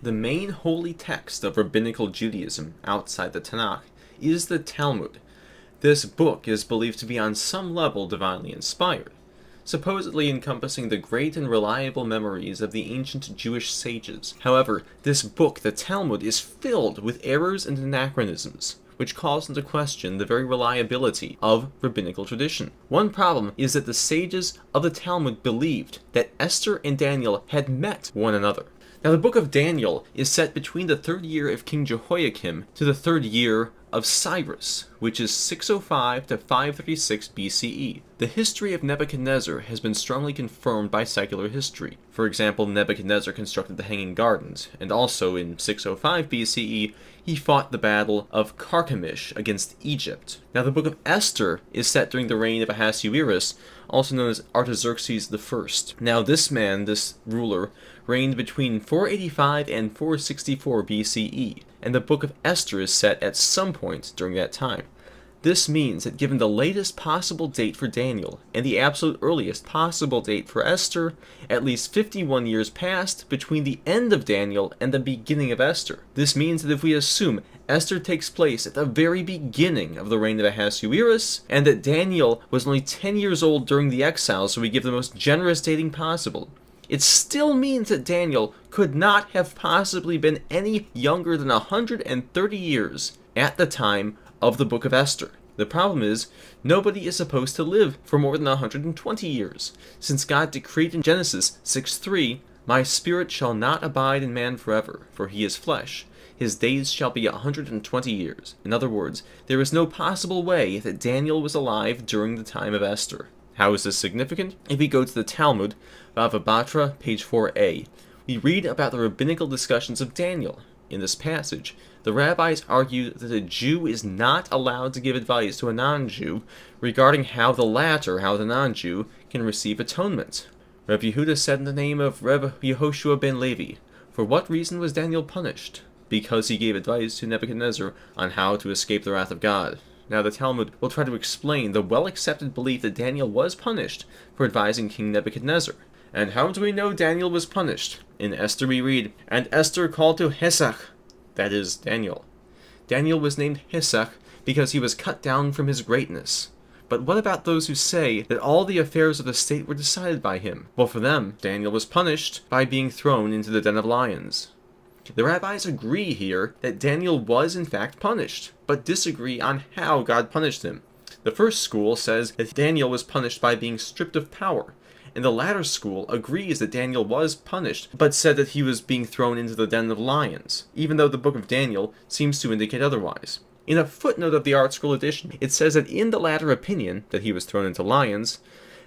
The main holy text of rabbinical Judaism outside the Tanakh is the Talmud. This book is believed to be on some level divinely inspired, supposedly encompassing the great and reliable memories of the ancient Jewish sages. However, this book, the Talmud, is filled with errors and anachronisms, which calls into question the very reliability of rabbinical tradition. One problem is that the sages of the Talmud believed that Esther and Daniel had met one another. Now, the book of Daniel is set between the 3rd year of King Jehoiakim to the 3rd year of Cyrus, which is 605 to 536 BCE. The history of Nebuchadnezzar has been strongly confirmed by secular history. For example, Nebuchadnezzar constructed the Hanging Gardens, and also in 605 BCE, he fought the Battle of Carchemish against Egypt. Now, the book of Esther is set during the reign of Ahasuerus, also known as Artaxerxes I. Now, this ruler, reigned between 485 and 464 BCE, and the book of Esther is set at some point during that time. This means that given the latest possible date for Daniel and the absolute earliest possible date for Esther, at least 51 years passed between the end of Daniel and the beginning of Esther. This means that if we assume Esther takes place at the very beginning of the reign of Ahasuerus, and that Daniel was only 10 years old during the exile, so we give the most generous dating possible, it still means that Daniel could not have possibly been any younger than 130 years at the time of the book of Esther. The problem is, nobody is supposed to live for more than 120 years, since God decreed in Genesis 6:3, "My spirit shall not abide in man forever, for he is flesh. His days shall be 120 years. In other words, there is no possible way that Daniel was alive during the time of Esther. How is this significant? If we go to the Talmud, Bava Batra, page 4a, we read about the rabbinical discussions of Daniel. In this passage, the rabbis argue that a Jew is not allowed to give advice to a non-Jew regarding how the non-Jew, can receive atonement. Reb Yehuda said in the name of Reb Yehoshua ben Levi, "For what reason was Daniel punished? Because he gave advice to Nebuchadnezzar on how to escape the wrath of God." Now, the Talmud will try to explain the well-accepted belief that Daniel was punished for advising King Nebuchadnezzar. And how do we know Daniel was punished? In Esther we read, "And Esther called to Hesach," that is, Daniel. Daniel was named Hesach because he was cut down from his greatness. But what about those who say that all the affairs of the state were decided by him? Well, for them, Daniel was punished by being thrown into the den of lions. The rabbis agree here that Daniel was in fact punished, but disagree on how God punished him. The first school says that Daniel was punished by being stripped of power, and the latter school agrees that Daniel was punished, but said that he was being thrown into the den of lions, even though the book of Daniel seems to indicate otherwise. In a footnote of the Art Scroll edition, it says that in the latter opinion, that he was thrown into lions,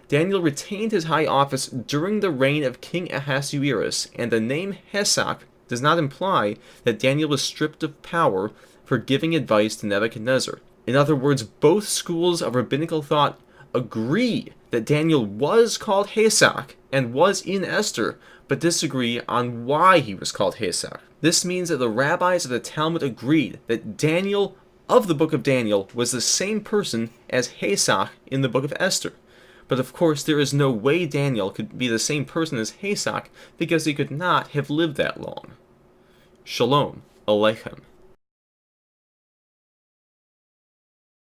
Daniel retained his high office during the reign of King Ahasuerus, and the name Hesach does not imply that Daniel was stripped of power for giving advice to Nebuchadnezzar. In other words, both schools of rabbinical thought agree that Daniel was called Hesach and was in Esther, but disagree on why he was called Hesach. This means that the rabbis of the Talmud agreed that Daniel of the book of Daniel was the same person as Hesach in the book of Esther. But of course, there is no way Daniel could be the same person as Hesach because he could not have lived that long. Shalom Aleichem.